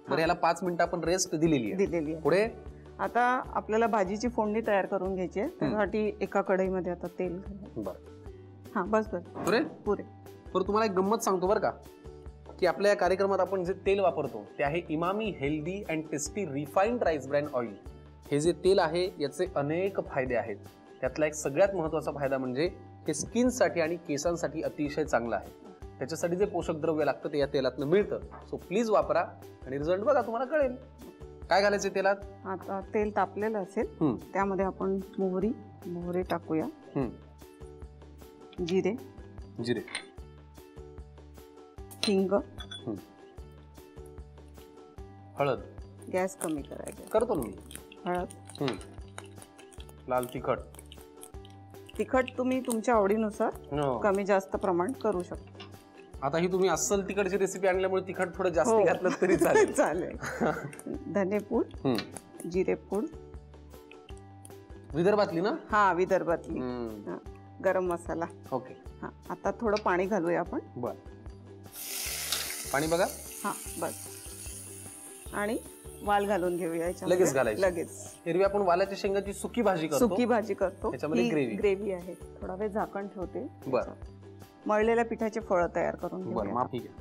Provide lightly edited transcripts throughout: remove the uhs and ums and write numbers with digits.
बरं, याला 5 मिनिटं आपण रेस्ट दिलेली आहे. पुढे आता आपल्याला भाजीची फोडणी तयार करून घ्यायची आहे. त्यासाठी एका कढईमध्ये आता तेल घालायचं. बरं, हा बस पुरे. बरं, तुम्हाला एक गंमत सांगतो बरं का, की आपल्या या कार्यक्रमात आपण जे तेल वापरतो ते आहे Emami healthy and tasty refined rice bran oil. हे जे तेल आहे याचे अनेक फायदे आहेत. त्यातला एक सगळ्यात महत्त्वाचा फायदा म्हणजे हे स्किनसाठी आणि केसांसाठी अतिशय चांगलं आहे. त्याच्यासाठी जे पोषक द्रव्य लागतं ते या तेलातनं मिळतं. सो प्लीज वापरा आणि रिझल्ट बघा, तुम्हाला कळेल. काय घालायचं तेलात? आता तेल तापलेलं असेल त्यामध्ये आपण मोहरी टाकूया. जिरे हिंग, हळद. गॅस कमी करायचा. करतो ना मी. हळद, लाल तिखट तुम्ही तुमच्या आवडीनुसार कमी जास्त प्रमाण करू शकता. आता ही तुम्ही अस्सल तिखटची रेसिपी आणल्यामुळे तिखट थोडं जास्त घातलं तरी चालेल. चालेल. धनेपूड, जिरेपूड. विदर्भातली ना? हा, विदर्भातली. गरम मसाला. ओके. हा, आता थोडं पाणी घालूया आपण. बर, पाणी बघा. हा बस. आणि वाल घालून घेऊया. लगेच घालायचं? लगेच. एरवी आपण वालाच्या शेंगाची सुकी भाजी करतो. त्याच्यामध्ये ग्रेव्ही आहे. थोडा वेळ झाकण ठेवते. बर. मळलेल्या पिठाचे फळं तयार करून घेऊया. ठीक आहे.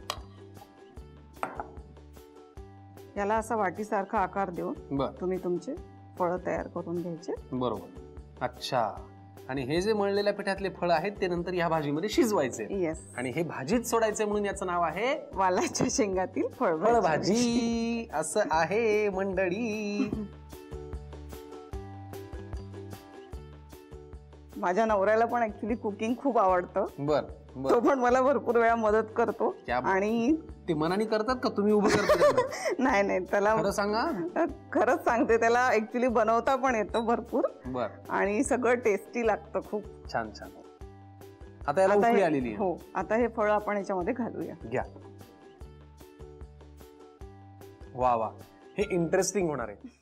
याला असा वाटीसारखा आकार देऊन तुम्ही तुमचे फळं तयार करून घ्यायचे. बरोबर. अच्छा. आणि हे जे मळलेल्या पिठातले फळं आहेत ते नंतर या भाजीमध्ये शिजवायचे. येस. आणि हे भाजीत सोडायचे म्हणून याचं नाव आहे वालाच्या शेंगातील फळभाजी. असं आहे मंडळी. माझ्या नवऱ्याला पण ऍक्च्युली कुकिंग खूप आवडतं. बर. तो पण मला भरपूर वेळा मदत करतो. आणि ते मनाने करतात का, तुम्ही उभं करता? नाही, त्याला खरं सांगा. खरंच सांगते, त्याला ऍक्च्युली बनवता पण येतं भरपूर. बर. आणि सगळं टेस्टी लागतं खूप. छान. आता याला उकळी आलेली आहे. हो, आता हे फळ आपण याच्यामध्ये घालूया. घ्या. वा, हे इंटरेस्टिंग होणार आहे.